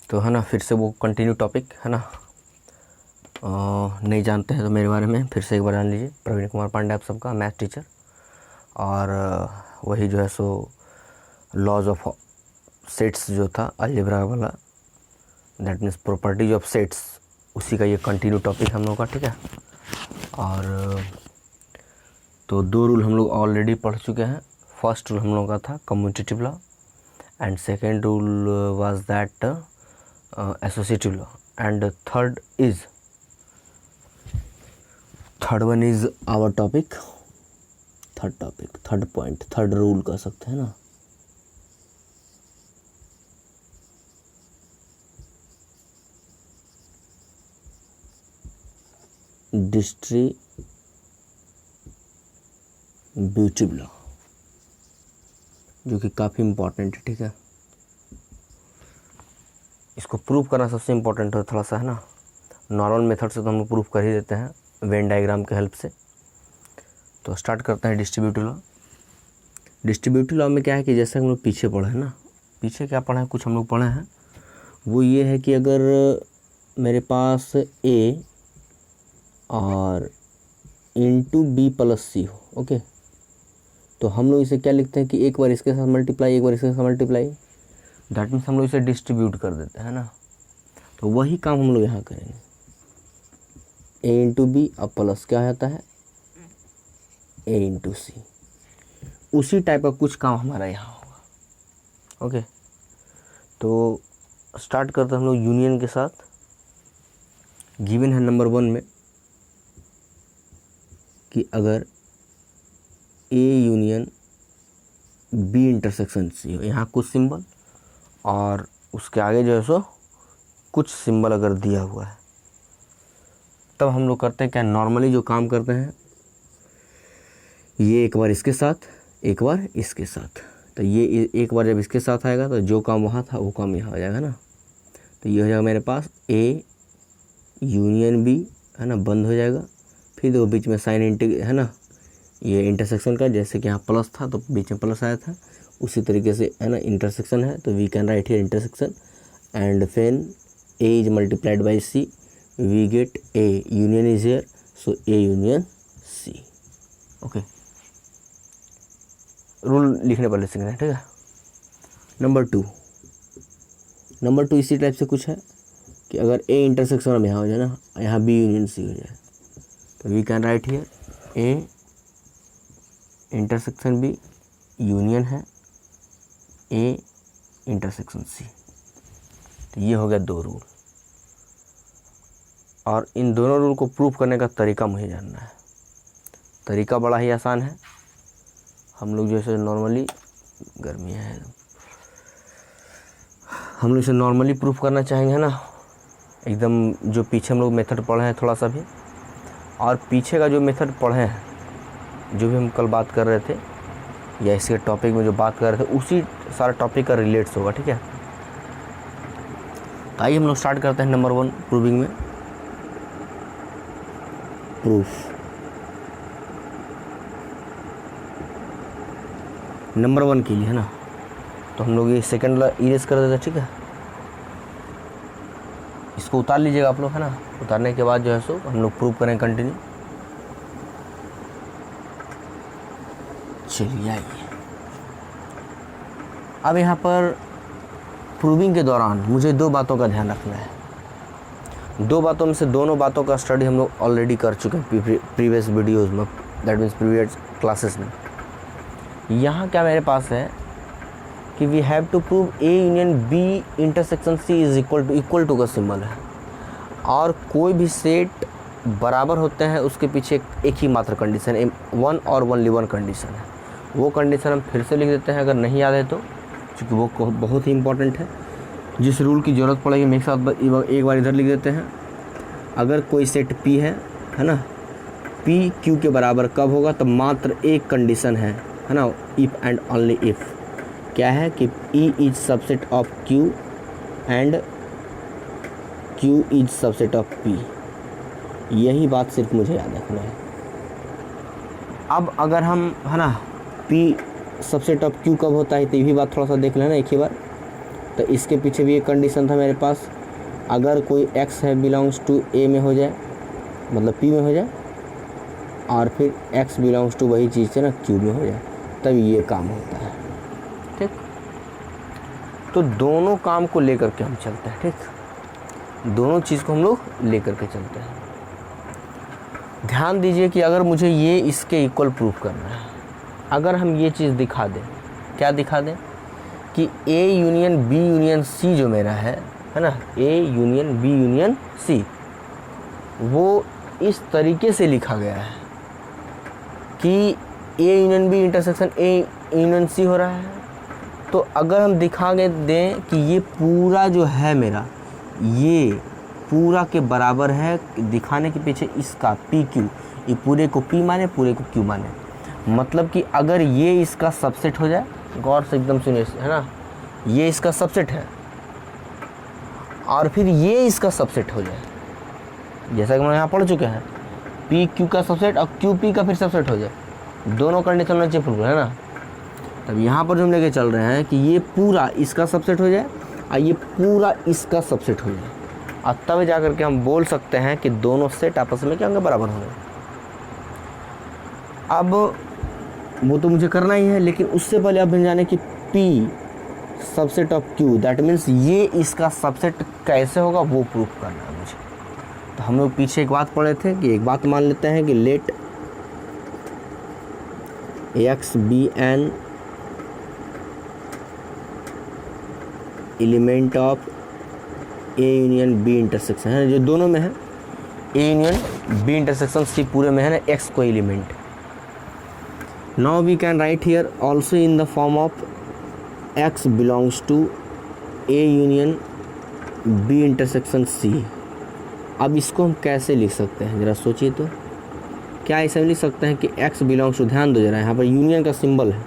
तो है ना, फिर से वो कंटिन्यू टॉपिक है ना। नहीं जानते हैं तो मेरे बारे में फिर से एक बार जान लीजिए। प्रवीण कुमार पांडे आप सबका मैथ टीचर, और वही जो है सो लॉज ऑफ सेट्स जो था अलजेब्रा वाला, that means properties of sets, उसी का ये कंटिन्यू टॉपिक हम लोग का, ठीक है। और तो दो रूल हम लोग ऑलरेडी पढ़ चुके हैं। फर्स्ट रूल हम लोग का था commutative law, and second rule was that associative law, and third one is our topic, third point, third rule कह सकते हैं ना। डिस्ट्रीब्यूटिव लॉ, जो कि काफ़ी इम्पोर्टेंट है, ठीक है। इसको प्रूव करना सबसे इम्पोर्टेंट है थोड़ा सा, है ना। नॉर्मल मेथड से तो हम लोग प्रूव कर ही देते हैं वेन डायग्राम के हेल्प से। तो स्टार्ट करते हैं डिस्ट्रीब्यूटिव लॉ। डिस्ट्रीब्यूटिव लॉ में क्या है कि जैसे हम लोग पीछे पढ़े हैं ना, पीछे क्या पढ़े हैं, कुछ हम लोग पढ़े हैं, वो ये है कि अगर मेरे पास ए और इंटू बी प्लस सी हो, ओके, तो हम लोग इसे क्या लिखते हैं कि एक बार इसके साथ मल्टीप्लाई, एक बार इसके साथ मल्टीप्लाई, दैट मीन्स हम लोग इसे डिस्ट्रीब्यूट कर देते हैं ना। तो वही काम हम लोग यहाँ करेंगे। ए इंटू बी अब प्लस क्या होता है, ए इंटू सी, उसी टाइप का कुछ काम हमारा यहाँ होगा, ओके। तो स्टार्ट करते हैं हम लोग यूनियन के साथ। गिवन है नंबर 1 में कि अगर A union B intersection C हो, यहाँ कुछ सिंबल और उसके आगे जो है सो कुछ सिंबल अगर दिया हुआ है, तब हम लोग करते हैं क्या, नॉर्मली जो काम करते हैं, ये एक बार इसके साथ, एक बार इसके साथ, तो ये एक बार जब इसके साथ आएगा तो जो काम वहाँ था वो काम यहाँ हो जाएगा ना। तो ये हो जाएगा मेरे पास ए यूनियन बी, है ना, बंद हो जाएगा। फिर देखो बीच में साइन है ना, ये इंटरसेक्शन का, जैसे कि यहाँ प्लस था तो बीच में प्लस आया था, उसी तरीके से है ना इंटरसेक्शन है, तो we can write here intersection, and when A is multiplied by C we get A union is here, so A union C, okay. Rule लिखने पर सीखना है, ठीक है। नंबर टू इसी टाइप से कुछ है कि अगर ए इंटरसेक्शन अब यहाँ हो जाए ना, यहाँ बी यूनियन सी हो जाए, तो we can write here A intersection B union है ए इंटरसेक्शन सी। तो ये हो गया 2 रूल, और इन दोनों रूल को प्रूफ करने का तरीका मुझे जानना है। तरीका बड़ा ही आसान है। हम लोग जैसे नॉर्मली, गर्मी है, हम लोग इसे नॉर्मली प्रूफ करना चाहेंगे, है ना, एकदम जो पीछे हम लोग मेथड पढ़े हैं थोड़ा सा भी, और पीछे का जो मेथड पढ़े हैं, जो भी हम कल बात कर रहे थे या इसके टॉपिक में जो बात कर रहे थे, उसी सारा टॉपिक का रिलेट्स होगा, ठीक है। तो आइए हम लोग स्टार्ट करते हैं नंबर 1 प्रूविंग में। प्रूफ नंबर 1 के लिए, है ना, तो हम लोग ये सेकंड इरेज कर देते, ठीक है। इसको उतार लीजिएगा आप लोग, है ना। उतारने के बाद जो है सो हम लोग प्रूव करें कंटिन्यू। चलिए आइए, अब यहाँ पर प्रूविंग के दौरान मुझे 2 बातों का ध्यान रखना है। 2 बातों में से दोनों बातों का स्टडी हम लोग ऑलरेडी कर चुके हैं प्रीवियस वीडियोज़ में, दैट मीन्स प्रीवियस क्लासेस में। यहाँ क्या मेरे पास है कि we have to prove A union B intersection C is equal to का सिंबल है, और कोई भी सेट बराबर होते हैं उसके पीछे एक ही मात्र कंडीशन है, 1 और ओनली 1 कंडीशन है। वो कंडीशन हम फिर से लिख देते हैं अगर नहीं याद है तो, क्योंकि वो बहुत ही इंपॉर्टेंट है। जिस रूल की ज़रूरत पड़ेगी हम एक साथ एक बार इधर लिख देते हैं। अगर कोई सेट P है ना, P Q के बराबर कब होगा, तब मात्र एक कंडीशन है ना, इफ़ एंड ओनली इफ़। क्या है कि E is subset of Q and Q is subset of P। यही बात सिर्फ मुझे याद रखना है। अब अगर हम, है ना, P सबसेट ऑफ Q कब होता है, तो ये भी बात थोड़ा सा देख लेना एक ही बार। तो इसके पीछे भी एक कंडीशन था मेरे पास, अगर कोई x है बिलोंग्स टू a में हो जाए, मतलब p में हो जाए, और फिर x बिलोंग्स टू वही चीज़ है ना q में हो जाए, तब ये काम होता है। ठीक, तो दोनों काम को लेकर के हम चलते हैं। ठीक, दोनों चीज़ को हम लोग लेकर के चलते हैं। ध्यान दीजिए कि अगर मुझे ये इसके इक्वल प्रूफ करना है, अगर हम ये चीज़ दिखा दें, क्या दिखा दें कि A union B union C जो मेरा है ना, A union B union C, वो इस तरीके से लिखा गया है कि A union B intersection A union C हो रहा है। तो अगर हम दिखा दें कि ये पूरा जो है मेरा, ये पूरा के बराबर है, दिखाने के पीछे इसका PQ, ये पूरे को P माने, पूरे को Q माने, मतलब कि अगर ये इसका सबसेट हो जाए, गौर से एकदम सुनिए है ना, ये इसका सबसेट है और फिर ये इसका सबसेट हो जाए, जैसा कि हम यहाँ पढ़ चुके हैं, PQ का सबसेट और QP का फिर सबसेट हो जाए, दोनों कंडीशन होना चाहिए फुल, है ना। तब यहाँ पर जो हम लेके चल रहे हैं कि ये पूरा इसका सबसेट हो जाए और ये पूरा इसका सबसेट हो जाए, और तब जा करके हम बोल सकते हैं कि दोनों सेट आपस में क्या होंगे, बराबर होंगे। अब वो तो मुझे करना ही है, लेकिन उससे पहले आप जाने कि P subset of Q, that means ये इसका सबसेट कैसे होगा वो प्रूफ करना है मुझे। तो हम लोग पीछे एक बात पढ़े थे कि एक बात मान लेते हैं कि let X be an element of A union B intersection, है जो दोनों में है, A union B intersection C पूरे में है ना, X को element. Now we can write here also in the form of X belongs to A union B intersection C। अब इसको हम कैसे लिख सकते हैं, ज़रा सोचिए तो। क्या ऐसा लिख सकते हैं कि X बिलोंग्स टू, ध्यान दो जरा, यहाँ पर यूनियन का सिंबल है,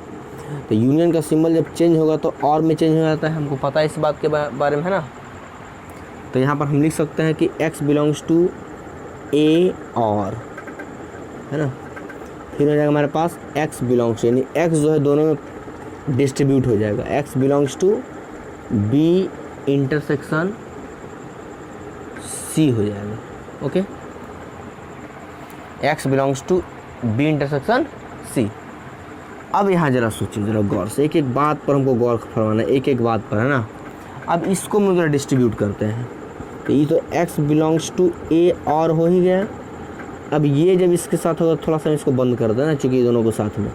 तो यूनियन का सिंबल जब चेंज होगा तो और में चेंज हो जाता है, हमको पता है इस बात के बारे में, है ना। तो यहाँ पर हम लिख सकते हैं कि X बिलोंग्स टू A और, है ना, फिर हो जाएगा हमारे पास X बिलोंग्स, यानी X जो है दोनों में डिस्ट्रीब्यूट हो जाएगा, X belongs to B intersection C हो जाएगा। Okay, X belongs to B intersection C। अब यहाँ ज़रा सोचिए ज़रा गौर से, एक एक बात पर हमको गौर फरमाना है, एक एक बात पर, है ना। अब इसको हम ज़रा डिस्ट्रीब्यूट करते हैं, तो ये तो X बिलोंग्स टू A और हो ही गया। अब ये जब इसके साथ होगा थोड़ा सा इसको बंद कर देना, चूँकि दोनों को साथ में,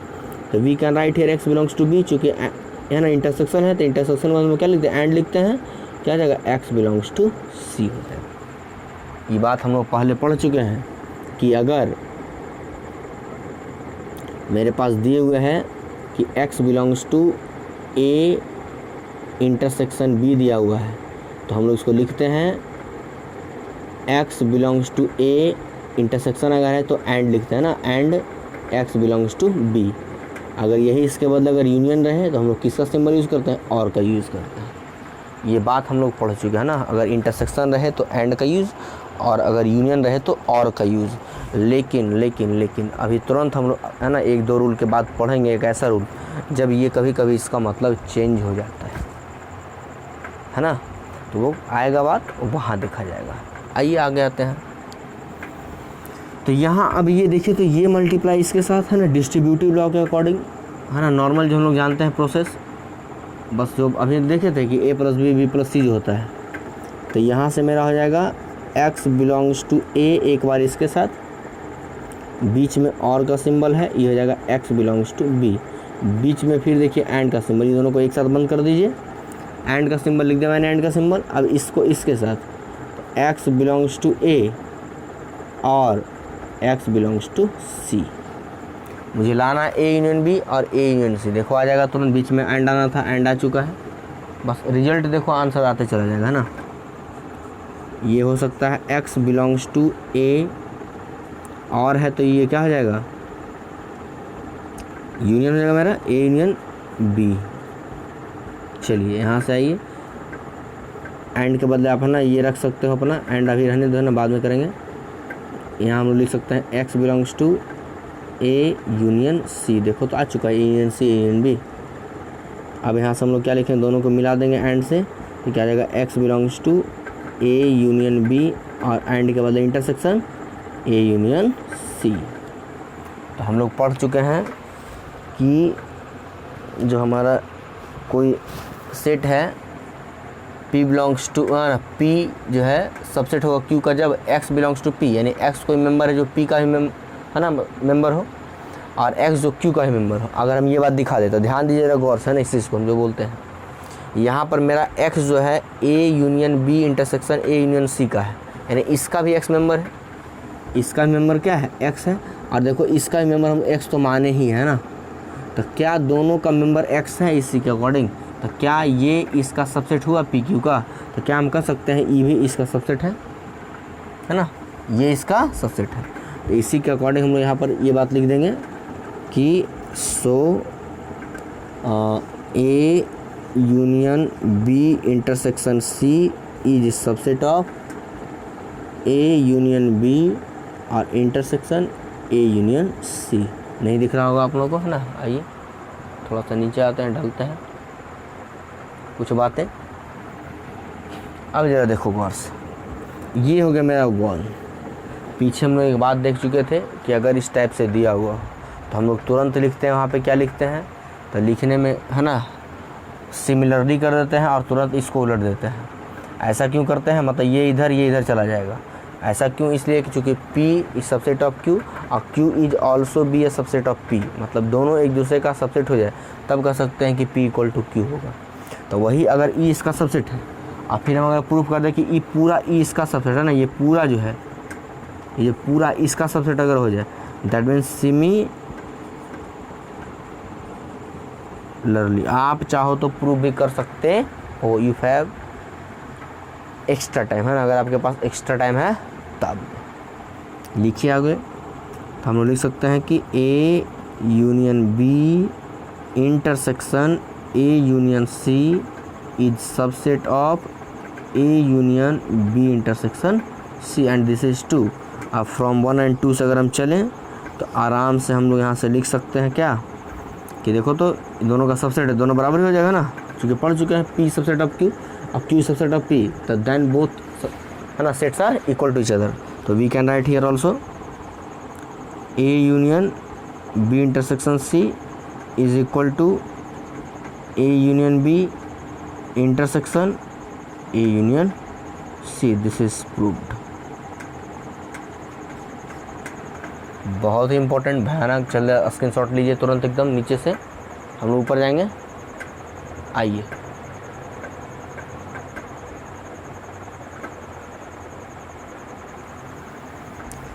तो we can write here X belongs to B, चूँकि है ना इंटरसेक्शन है, तो इंटरसेक्शन में हम क्या लिखते हैं, एंड लिखते हैं, क्या जाएगा, X बिलोंग्स टू C हो जाएगा। ये बात हम लोग पहले पढ़ चुके हैं कि अगर मेरे पास दिए हुए हैं कि X belongs to A intersection B दिया हुआ है, तो हम लोग इसको लिखते हैं X belongs to A intersection अगर है तो एंड लिखते हैं ना, and X belongs to B। अगर यही इसके बदले अगर यूनियन रहे तो हम लोग किसका सिंबल यूज़ करते हैं, और का यूज़ करते हैं। ये बात हम लोग पढ़ चुके हैं ना, अगर इंटरसेक्शन रहे तो एंड का यूज़, और अगर यूनियन रहे तो और का यूज़। लेकिन लेकिन लेकिन अभी तुरंत हम लोग, है ना, एक दो रूल के बाद पढ़ेंगे एक ऐसा रूल जब ये कभी कभी इसका मतलब चेंज हो जाता है ना, तो वो आएगा बात, वहाँ देखा जाएगा। आइए आगे आते हैं। तो यहाँ अब ये देखिए, तो ये मल्टीप्लाई इसके साथ है ना डिस्ट्रीब्यूटिव लॉ के अकॉर्डिंग, है ना, नॉर्मल जो हम लोग जानते हैं प्रोसेस, बस जो अभी देखे थे कि A plus B B plus C जो होता है, तो यहाँ से मेरा हो जाएगा X बिलोंग्स टू A, एक बार इसके साथ, बीच में और का सिंबल है, ये हो जाएगा X बिलोंग्स टू B, बीच में फिर देखिए एंड का सिंबल, ये दोनों को एक साथ बंद कर दीजिए, एंड का सिंबल लिख दिया मैंने, एंड का सिंबल। अब इसको इसके साथ, तो X बिलोंग्स टू A और X बिलोंग्स टू C, मुझे लाना है A यूनियन B और A यूनियन C। देखो आ जाएगा तुरंत, बीच में एंड आना था, एंड आ चुका है, बस रिजल्ट देखो, आंसर आते चला जाएगा ना। ये हो सकता है X बिलोंग्स टू A और है, तो ये क्या हो जाएगा, यूनियन हो जाएगा मेरा A यूनियन B। चलिए यहाँ से आइए, एंड के बदले आप है ना ये रख सकते हो अपना, एंड अभी रहने दो ना, बाद में करेंगे। यहाँ हम लोग लिख सकते हैं X belongs to A union C, देखो तो आ चुका है A union C A union B। अब यहाँ से हम लोग क्या लिखें, दोनों को मिला देंगे एंड से, तो क्या आ जाएगा, x belongs to A union B और एंड के बाद इंटरसेक्शन A यूनियन C। तो हम लोग पढ़ चुके हैं कि जो हमारा कोई सेट है P बिलोंग्स टू P जो है सबसेट होगा Q का जब x बिलोंग्स टू P, यानी x कोई मेंबर है जो P का ही है ना मेंबर हो, और x जो Q का ही मेंबर हो। अगर हम ये बात दिखा देते, ध्यान दीजिएगा गौर से ना इस चीज़ को हम जो बोलते हैं, यहाँ पर मेरा x जो है A union B intersection A union C का है, यानी इसका भी x मेंबर है, इसका मेंबर क्या है, x है, और देखो इसका भी मेंबर हम x तो माने ही है ना, तो क्या दोनों का मेंबर x है इसी के अकॉर्डिंग, तो क्या ये इसका सबसेट हुआ पी क्यू का, तो क्या हम कह सकते हैं ई भी इसका सबसेट है ना, ये इसका सबसेट है। तो इसी के अकॉर्डिंग हम लोग यहाँ पर ये बात लिख देंगे कि so A union B intersection C is subset of A union B और इंटरसेक्शन ए यूनियन सी। नहीं दिख रहा होगा आप लोगों को, है ना। आइए थोड़ा सा नीचे आते हैं, ढलते हैं कुछ बातें। अब ज़रा देखो गौर से, ये हो गया मेरा 1। पीछे हम लोग एक बात देख चुके थे कि अगर इस टाइप से दिया हुआ तो हम लोग तुरंत लिखते हैं, वहाँ पे क्या लिखते हैं, तो लिखने में है ना सिमिलरली कर देते हैं और तुरंत इसको उलट देते हैं। ऐसा क्यों करते हैं, मतलब ये इधर चला जाएगा। ऐसा क्यों, इसलिए कि चूँकि P is subset of Q और Q is also be A subset of P, मतलब दोनों एक दूसरे का सबसेट हो जाए तब कह सकते हैं कि P इक्वल टू Q होगा। तो वही अगर E इसका सबसेट है और फिर हम अगर प्रूफ कर दें कि E पूरा E इसका सबसेट है ना, ये पूरा जो है ये पूरा इसका सबसेट अगर हो जाए, दैट मीन्स सिमिलरली। आप चाहो तो प्रूफ भी कर सकते हो, यू हैव एक्स्ट्रा टाइम, है ना, अगर आपके पास एक्स्ट्रा टाइम है तब। लिखिए आगे, तो हम लोग लिख सकते हैं कि A union B intersection A union C is subset of A union B intersection C and this is 2। अब फ्रॉम 1 एंड 2 से अगर हम चलें तो आराम से हम लोग यहाँ से लिख सकते हैं क्या, कि देखो तो दोनों का सबसेट है, दोनों बराबर ही हो जाएगा ना, क्योंकि पढ़ चुके हैं P सबसेट ऑफ Q और Q सबसेट ऑफ P, तो देन बोथ है ना sets are equal to each other. तो we can write here also A union B intersection C is equal to A union B intersection A union C। This is proved. बहुत ही important, भयानक। चल screenshot लीजिए तुरंत, एकदम नीचे से हम लोग ऊपर जाएंगे। आइए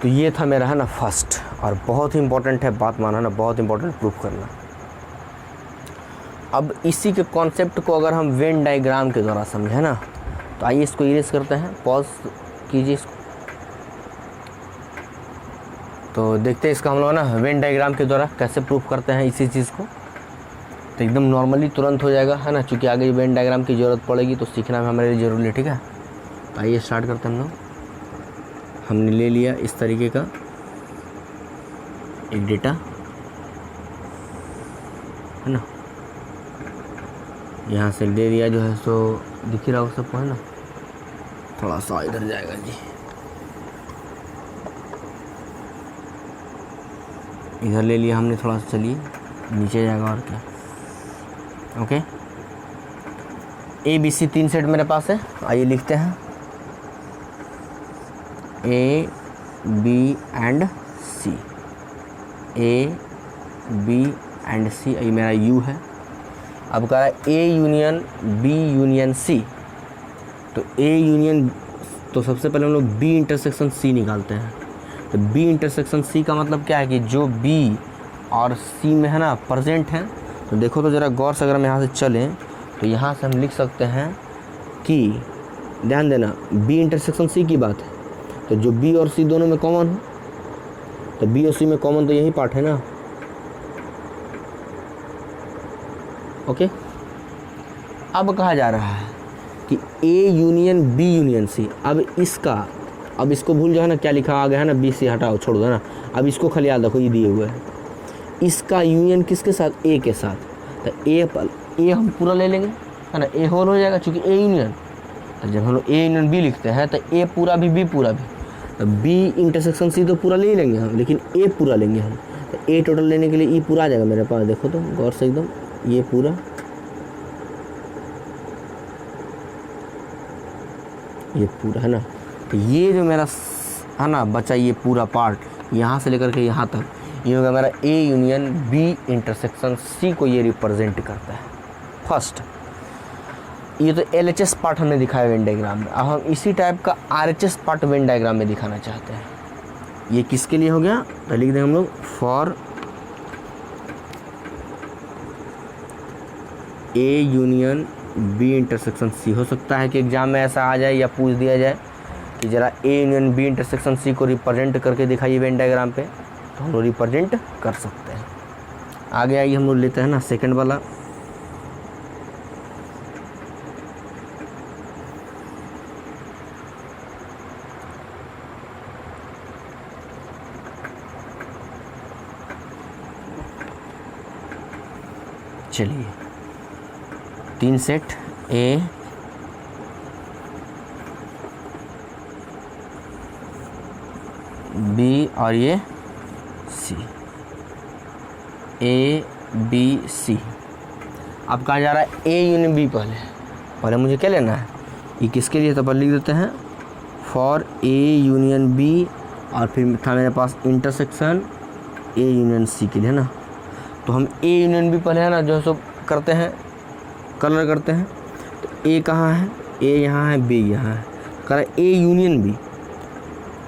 तो ये था मेरा है ना फर्स्ट, और बहुत ही इंपॉर्टेंट है, बात माना ना, बहुत इंपॉर्टेंट प्रूफ करना। अब इसी के कॉन्सेप्ट को अगर हम वेन डायग्राम के द्वारा समझे ना, तो आइए इसको इरेज करते हैं, पॉज कीजिए इसको। तो देखते हैं इसका हम लोग ना वेन डायग्राम के द्वारा कैसे प्रूफ करते हैं इसी चीज़ को। तो एकदम नॉर्मली तुरंत हो जाएगा, है ना, क्योंकि आगे वेन डायग्राम की ज़रूरत पड़ेगी तो सीखना भी हमारे लिए ज़रूरी है, ठीक है। तो आइए स्टार्ट करते हैं हम लोग। हमने ले लिया इस तरीके का एक डेटा, है ना, यहाँ से दे दिया जो है, सो दिख ही रहा हो सबको, है ना। थोड़ा सा इधर जाएगा जी, इधर ले लिया हमने थोड़ा सा, चलिए नीचे जाएगा और क्या। ओके, ABC 3 सेट मेरे पास है। आइए लिखते हैं A B and C, A B and C, ये मेरा U है। अब कह रहा है A union B union C, तो A यूनियन, तो सबसे पहले हम लोग B इंटरसेक्शन C निकालते हैं। तो B इंटरसेक्शन C का मतलब क्या है कि जो B और C में है ना प्रेजेंट है। तो देखो तो ज़रा गौर से, अगर हम यहाँ से चलें तो यहाँ से हम लिख सकते हैं कि, ध्यान देना, B इंटरसेक्शन C की बात है, तो जो B और C दोनों में कॉमन है, तो B और C में कॉमन तो यही पार्ट है ना। ओके, अब कहा जा रहा है कि A union B union C। अब इसको भूल जाओ ना, क्या लिखा आ गया है ना, B से हटाओ, छोड़ दो ना। अब इसको खाली याद रखो, ये दिए हुए है। इसका यूनियन किसके साथ, A के साथ। तो A हम पूरा ले लेंगे, है ना, ए होल हो जाएगा चूँकि ए यूनियन। तो जब हम लोग ए यूनियन बी लिखते हैं तो ए पूरा भी बी पूरा भी, तो बी इंटरसेक्शन सी तो पूरा ले ही लेंगे हम, लेकिन ए पूरा लेंगे हम। तो ए टोटल लेने के लिए ई पूरा आ जाएगा मेरे पास, देखो तो गौर से एकदम, ये पूरा, ये पूरा, है ना। तो ये जो मेरा है ना बचा, ये पूरा पार्ट यहाँ से लेकर के यहाँ तक, ये होगा मेरा A union B intersection C को ये रिप्रेजेंट करता है। फर्स्ट ये तो LHS पार्ट हमने दिखाया वेन डायग्राम में। अब हम इसी टाइप का RHS पार्ट वेन डायग्राम में दिखाना चाहते हैं। ये किसके लिए हो गया, तो लिख देंगे हम लोग for A union B intersection C. हो सकता है कि एग्जाम में ऐसा आ जाए या पूछ दिया जाए कि ज़रा A union B intersection C को रिप्रेजेंट करके दिखाइए वेन डायग्राम पे, तो हम लोग रिप्रेजेंट कर सकते हैं। आगे आइए हम लोग लेते हैं ना सेकंड वाला। चलिए 3 सेट ए बी और ये सी, ए बी सी। अब कहा जा रहा है ए यूनियन बी, पहले मुझे क्या लेना है, ये किसके लिए, तो अपन लिख देते हैं फॉर ए यूनियन बी, और फिर था मेरे पास इंटरसेक्शन ए यूनियन सी के लिए, है ना। तो हम ए यूनियन बी पहले है ना जो सब करते हैं, कलर करते हैं। तो ए कहाँ है, ए यहाँ है, बी यहाँ है, करा A union B,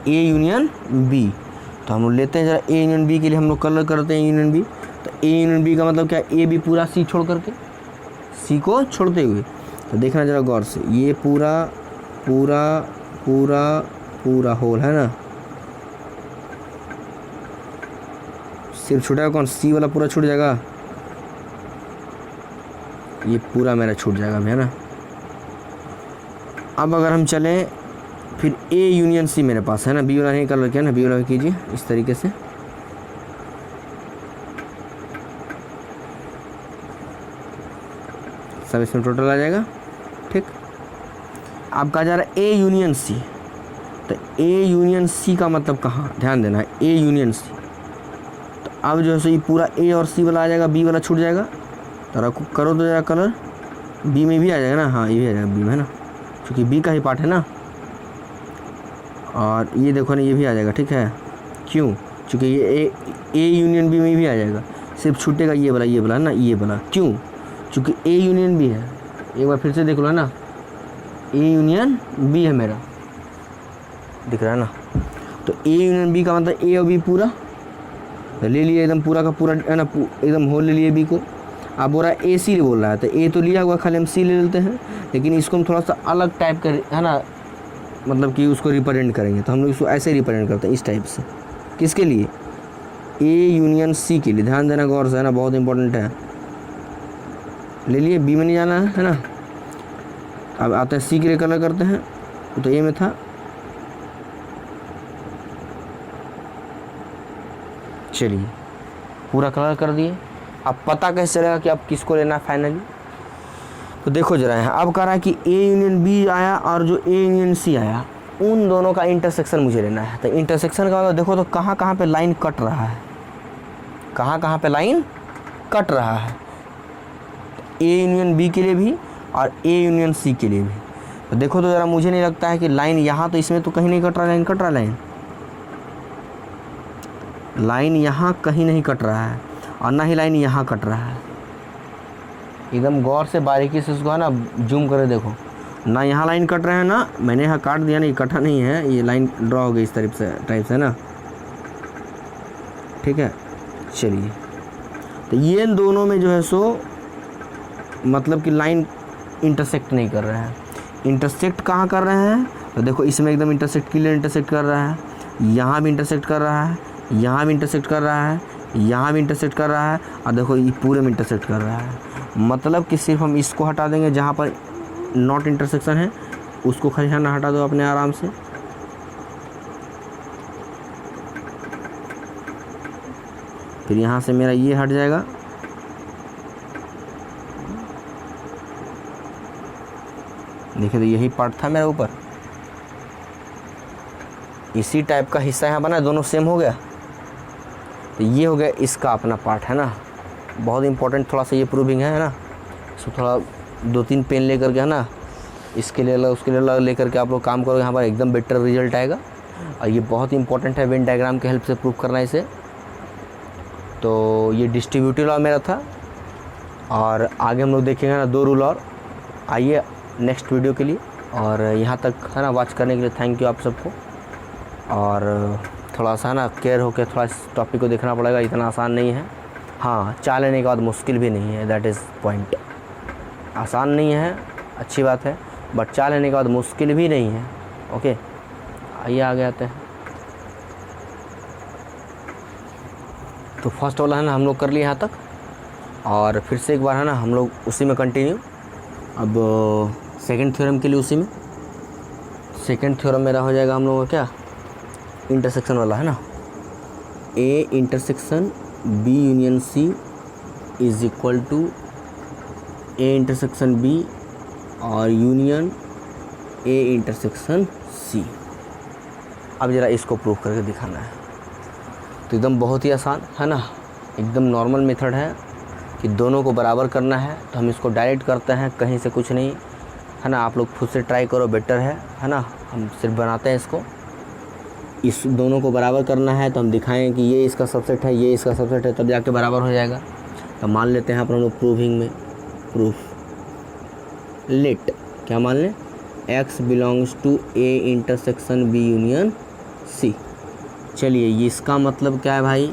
A union B. तो हम लोग लेते हैं जरा ए यूनियन बी के लिए हम लोग कलर करते हैं यूनियन बी। तो ए यूनियन बी का मतलब क्या, ए बी पूरा सी छोड़ करके, सी को छोड़ते हुए। तो देखना जरा गौर से, ये पूरा पूरा पूरा पूरा होल है ना, सिर्फ छूटेगा कौन, सी वाला पूरा छूट जाएगा, ये पूरा मेरा छूट जाएगा, है ना। अब अगर हम चलें फिर ए यूनियन सी मेरे पास है ना, बी वाला नहीं कलर किया ना, बी वाला कीजिए इस तरीके से। सब इसमें टोटल आ जाएगा, ठीक। अब कहा जा रहा है ए यूनियन सी। तो ए यूनियन सी का मतलब कहाँ, ध्यान देना है, ए यूनियन सी। तो अब जो है सो ये पूरा ए और सी वाला आ जाएगा, बी वाला छूट जाएगा। तो रखो करो तो जरा कलर, बी में भी आ जाएगा ना, हाँ ये भी आ जाएगा बी में, है ना, क्योंकि बी का ही पार्ट है ना। और ये देखो ना, ये भी आ जाएगा, ठीक है। क्यों, क्योंकि ये ए यूनियन बी में भी आ जाएगा, सिर्फ छूटेगा ये वाला ना, ये वाला। क्यों, क्योंकि ए यूनियन बी है। एक बार फिर से देख लो ना, ए यूनियन बी है मेरा, दिख रहा है ना। तो ए यूनियन बी का मतलब ए और बी पूरा ले लिए, एकदम पूरा का पूरा, है ना, एकदम होल ले लिए बी को। अब बोल रहा है ए सी बोल रहा है, तो ए तो लिया हुआ, खाली हम सी ले लेते हैं, लेकिन इसको हम थोड़ा सा अलग टाइप का, है ना, मतलब कि उसको रिप्रेजेंट करेंगे। तो हम लोग इसको ऐसे रिप्रेजेंट करते हैं, इस टाइप से। किसके लिए, ए यूनियन सी के लिए। ध्यान देना गौर से, है ना, बहुत इंपॉर्टेंट है। ले लिए, बी में नहीं जाना है ना। अब आते हैं सी के लिए कलर करते हैं, तो ए में था। चलिए पूरा कलर कर दिए। अब पता कैसे चलेगा कि अब किसको लेना है फाइनली, तो देखो जरा है। अब कह रहा है कि ए यूनियन बी आया और जो ए यूनियन सी आया, उन दोनों का इंटरसेक्शन मुझे लेना है। तो इंटरसेक्शन का मतलब देखो तो कहाँ कहाँ पे लाइन कट रहा है, कहाँ कहाँ पे लाइन कट रहा है, ए यूनियन बी के लिए भी और ए यूनियन सी के लिए भी। तो देखो तो ज़रा, मुझे नहीं लगता है कि लाइन यहाँ, तो इसमें तो कहीं नहीं कट रहा, लाइन कट रहा, लाइन यहाँ कहीं नहीं कट रहा है, और ना ही लाइन यहाँ कट रहा है। एकदम गौर से बारीकी से उसको है ना जूम करे देखो, ना यहाँ लाइन कट रहा है, ना मैंने यहाँ काट दिया, नहीं कटा नहीं है, ये लाइन ड्रॉ हो गई इस टाइप से ना, ठीक है। चलिए, तो ये दोनों में जो है सो मतलब कि लाइन इंटरसेक्ट नहीं कर रहे हैं। इंटरसेक्ट कहाँ कर रहे हैं, तो देखो इसमें एकदम इंटरसेक्ट क्लियर इंटरसेक्ट कर रहा है, यहाँ भी इंटरसेक्ट कर रहा है, यहाँ भी इंटरसेक्ट कर रहा है, यहाँ भी इंटरसेक्ट कर रहा है, और देखो ये पूरे में इंटरसेक्ट कर रहा है। मतलब कि सिर्फ हम इसको हटा देंगे, जहाँ पर नॉट इंटरसेक्शन है उसको खाली ना हटा दो अपने आराम से। फिर यहाँ से मेरा ये हट जाएगा, देखिए तो यही पार्ट था मेरा ऊपर, इसी टाइप का हिस्सा यहाँ बना, दोनों सेम हो गया। तो ये हो गया इसका अपना पार्ट है ना, बहुत इंपॉर्टेंट थोड़ा सा ये प्रूविंग है ना। इसको थोड़ा 2-3 पेन लेकर के है ना, इसके लिए अलग उसके लिए अलग लेकर के आप लोग काम करोगे, यहाँ पर एकदम बेटर रिजल्ट आएगा। और ये बहुत इंपॉर्टेंट है वेन डायग्राम के हेल्प से प्रूव करना इसे। तो ये डिस्ट्रीब्यूटिव लॉ मेरा था, और आगे हम लोग देखेंगे ना 2 रूल और। आइए नेक्स्ट वीडियो के लिए, और यहाँ तक है ना वॉच करने के लिए थैंक यू आप सबको। और थोड़ा सा ना केयर होकर थोड़ा इस टॉपिक को देखना पड़ेगा, इतना आसान नहीं है। हाँ, चाह लेने के बाद मुश्किल भी नहीं है, दैट इज़ पॉइंट। आसान नहीं है, अच्छी बात है, बट चाह लेने के बाद मुश्किल भी नहीं है। ओके, आइए आगे आते हैं। तो फर्स्ट वाला है ना हम लोग कर लिए यहाँ तक, और फिर से एक बार है ना हम लोग उसी में कंटिन्यू। अब सेकंड थ्योरम के लिए उसी में सेकंड थ्योरम मेरा हो जाएगा हम लोगों का क्या, इंटरसेक्शन वाला है ना। A intersection B union C is equal to A intersection B और यूनियन ए इंटरसेक्शन सी। अब ज़रा इसको प्रूव करके दिखाना है। तो एकदम बहुत ही आसान है ना, एकदम नॉर्मल मेथड है कि दोनों को बराबर करना है। तो हम इसको डायरेक्ट करते हैं, कहीं से कुछ नहीं है ना। आप लोग खुद से ट्राई करो, बेटर है ना। हम सिर्फ बनाते हैं इसको, इस दोनों को बराबर करना है। तो हम दिखाएं कि ये इसका सबसेट है, ये इसका सबसेट है, तब जाके बराबर हो जाएगा। तो मान लेते हैं अपन लोग प्रूविंग में, प्रूफ लेट क्या मान लें, x belongs to A intersection B union C. चलिए, ये इसका मतलब क्या है भाई,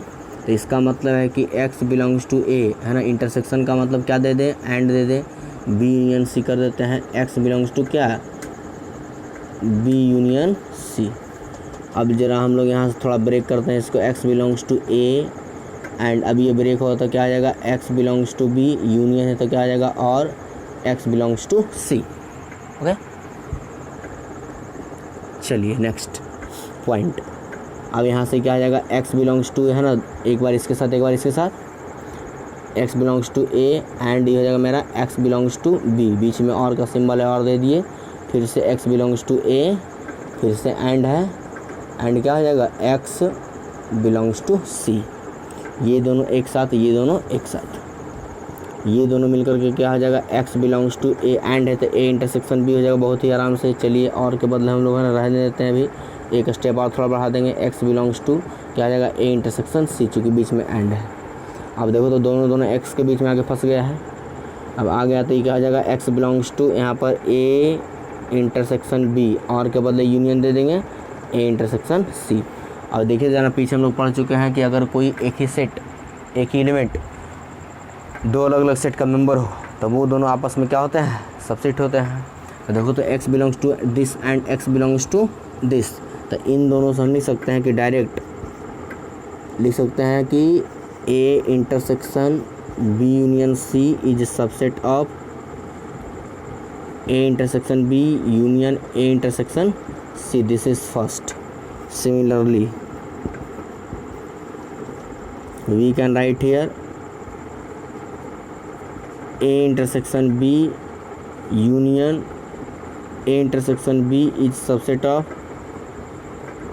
तो इसका मतलब है कि x बिलोंग्स टू ए है ना, इंटरसेक्शन का मतलब क्या दे दें, एंड दे दें, बी यूनियन सी कर देते हैं। x बिलोंग्स टू क्या, बी यूनियन सी। अब जरा हम लोग यहाँ से थोड़ा ब्रेक करते हैं इसको, x belongs to A and अब ये ब्रेक हो तो क्या आ जाएगा, x belongs to B, union है तो क्या आ जाएगा, और x belongs to C. Okay, चलिए नेक्स्ट पॉइंट। अब यहाँ से क्या आ जाएगा, x बिलोंग्स टू है ना, एक बार इसके साथ एक बार इसके साथ, x belongs to A and ये हो जाएगा मेरा x बिलोंग्स टू बी, बीच में और का सिंबल है और दे दिए, फिर से x बिलोंग्स टू ए, फिर से एंड है, एंड क्या हो जाएगा, x बिलोंग्स टू सी। ये दोनों एक साथ, ये दोनों एक साथ, ये दोनों मिलकर के क्या हो जाएगा, x belongs to A and है तो ए इंटरसेक्शन बी हो जाएगा बहुत ही आराम से। चलिए, और के बदले हम लोग है ना रहने देते हैं, अभी एक स्टेप और थोड़ा बढ़ा देंगे, x बिलोंग्स टू क्या आ जाएगा, ए इंटरसेक्शन सी, चूँकि बीच में एंड है। अब देखो तो दोनों x के बीच में आगे फंस गया है। अब आगे आते ही क्या आ जाएगा, x बिलोंग्स टू यहाँ पर ए इंटरसेक्शन बी, और के बदले यूनियन दे देंगे ए इंटरसेक्शन सी। अब देखिए ज़रा, पीछे हम लोग पढ़ चुके हैं कि अगर कोई एक ही सेट, एक ही एलिमेंट दो अलग अलग सेट का मेंबर हो तो वो दोनों आपस में क्या होते हैं, सबसेट होते हैं। तो देखो तो x belongs to this and x belongs to this, तो इन दोनों से हम लिख सकते हैं कि डायरेक्ट लिख सकते हैं कि A intersection B union C is subset of A intersection B union A intersection C, this is first. Similarly, we can write here A intersection B union A intersection B is subset of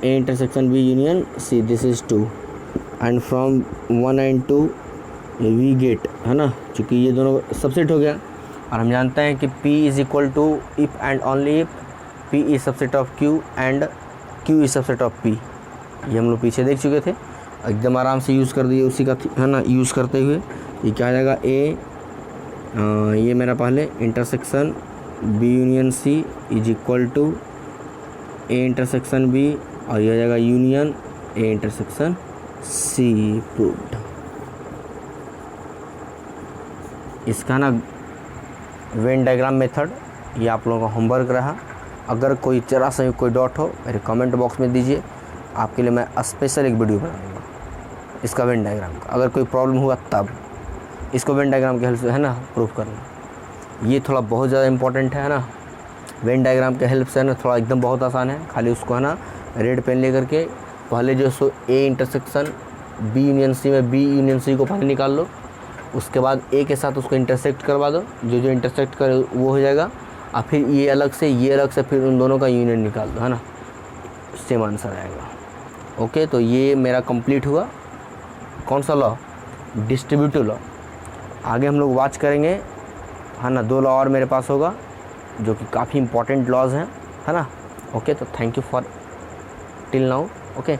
A intersection B union C. This is 2, and from 1 and 2 we get है ना, चूँकि ये दोनों subset हो गया। और हम जानते हैं कि P is equal to if and only if P is subset of Q and Q is subset of P। ये हम लोग पीछे देख चुके थे, एकदम आराम से यूज़ कर दिए उसी का है ना, यूज़ करते हुए। ये क्या आ जाएगा, ये मेरा पहले intersection B union C is equal to A intersection B, और ये आ जाएगा union A intersection C। Proved. इसका ना वेन डायग्राम मेथड ये आप लोगों का होमवर्क रहा। अगर कोई जरा सा कोई डॉट हो मेरे कमेंट बॉक्स में दीजिए, आपके लिए मैं स्पेशल एक वीडियो बनाऊंगा इसका वेन डायग्राम का। अगर कोई प्रॉब्लम हुआ तब इसको वेन डायग्राम के हेल्प से है ना प्रूव करना। ये थोड़ा बहुत ज़्यादा इंपॉर्टेंट है ना, वेन डायग्राम के हेल्प से है ना, थोड़ा एकदम बहुत आसान है। खाली उसको है ना रेड पेन लेकर के पहले जो so A intersection B union C में बी यूनियन सी को पहले निकाल लो, उसके बाद ए के साथ उसको इंटरसेक्ट करवा दो, जो जो इंटरसेक्ट करे वो हो जाएगा। और फिर ये अलग से फिर उन दोनों का यूनियन निकाल दो, है ना, सेम आंसर आएगा। ओके, तो ये मेरा कंप्लीट हुआ कौन सा लॉ, डिस्ट्रीब्यूटिव लॉ। आगे हम लोग वॉच करेंगे, है ना, 2 लॉ और मेरे पास होगा जो कि काफ़ी इंपॉर्टेंट लॉज हैं, है ना। ओके, तो thank you for till now. Okay.